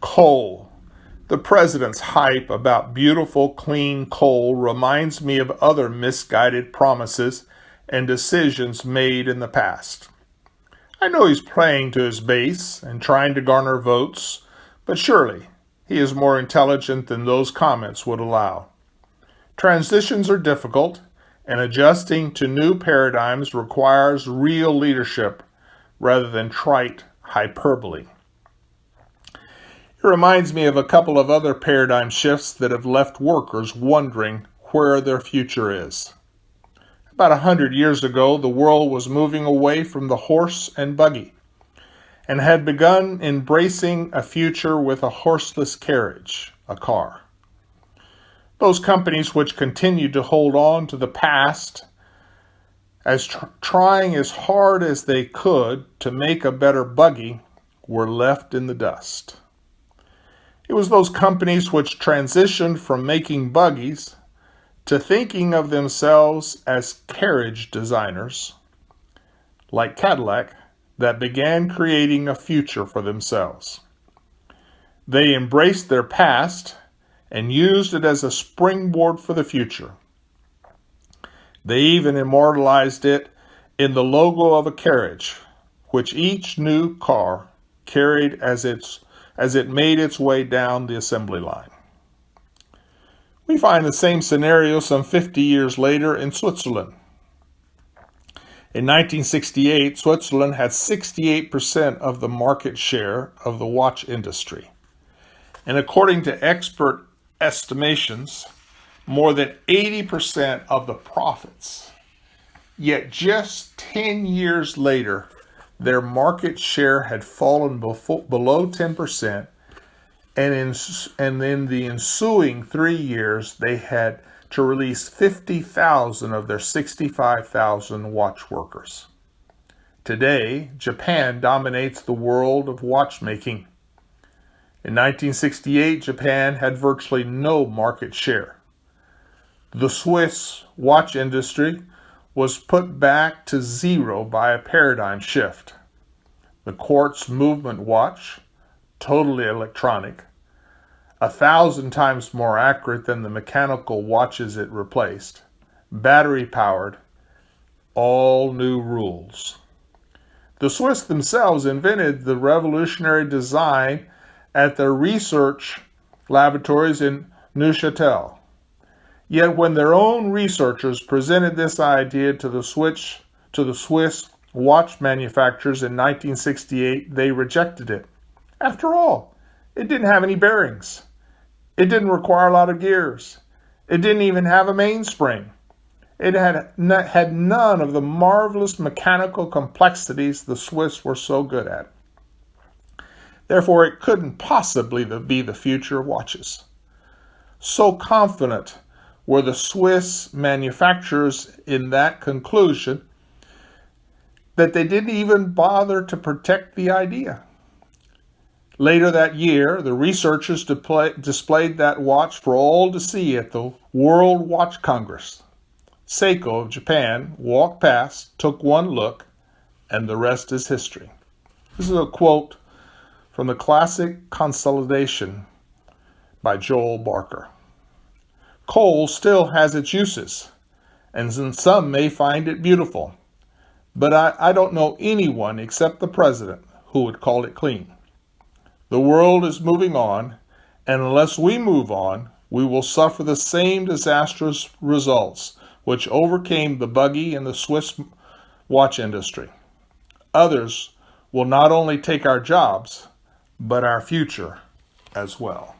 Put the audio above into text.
Coal. The president's hype about beautiful, clean coal reminds me of other misguided promises and decisions made in the past. I know he's playing to his base and trying to garner votes, but surely he is more intelligent than those comments would allow. Transitions are difficult, and adjusting to new paradigms requires real leadership rather than trite hyperbole. It reminds me of a couple of other paradigm shifts that have left workers wondering where their future is. About 100 years ago, the world was moving away from the horse and buggy and had begun embracing a future with a horseless carriage, a car. Those companies which continued to hold on to the past as trying as hard as they could to make a better buggy were left in the dust. It was those companies which transitioned from making buggies to thinking of themselves as carriage designers, like Cadillac, that began creating a future for themselves. They embraced their past and used it as a springboard for the future. They even immortalized it in the logo of a carriage, which each new car carried as it made its way down the assembly line. We find the same scenario some 50 years later in Switzerland. In 1968, Switzerland had 68% of the market share of the watch industry. And according to expert estimations, more than 80% of the profits. Yet just 10 years later, their market share had fallen below 10%, and in the ensuing 3 years, they had to release 50,000 of their 65,000 watch workers. Today, Japan dominates the world of watchmaking. In 1968, Japan had virtually no market share. The Swiss watch industry was put back to zero by a paradigm shift. The quartz movement watch, totally electronic, 1,000 times more accurate than the mechanical watches it replaced, battery powered, all new rules. The Swiss themselves invented the revolutionary design at their research laboratories in Neuchâtel. Yet when their own researchers presented this idea to the Swiss watch manufacturers in 1968, they rejected it. After all, it didn't have any bearings. It didn't require a lot of gears. It didn't even have a mainspring. It had none of the marvelous mechanical complexities the Swiss were so good at. Therefore, it couldn't possibly be the future of watches. So confident were the Swiss manufacturers in that conclusion that they didn't even bother to protect the idea. Later that year, the researchers displayed that watch for all to see at the World Watch Congress. Seiko of Japan walked past, took one look, and the rest is history. This is a quote from the classic Consolidation by Joel Barker. Coal still has its uses, and some may find it beautiful, but I don't know anyone except the president who would call it clean. The world is moving on, and unless we move on, we will suffer the same disastrous results which overcame the buggy and the Swiss watch industry. Others will not only take our jobs, but our future as well.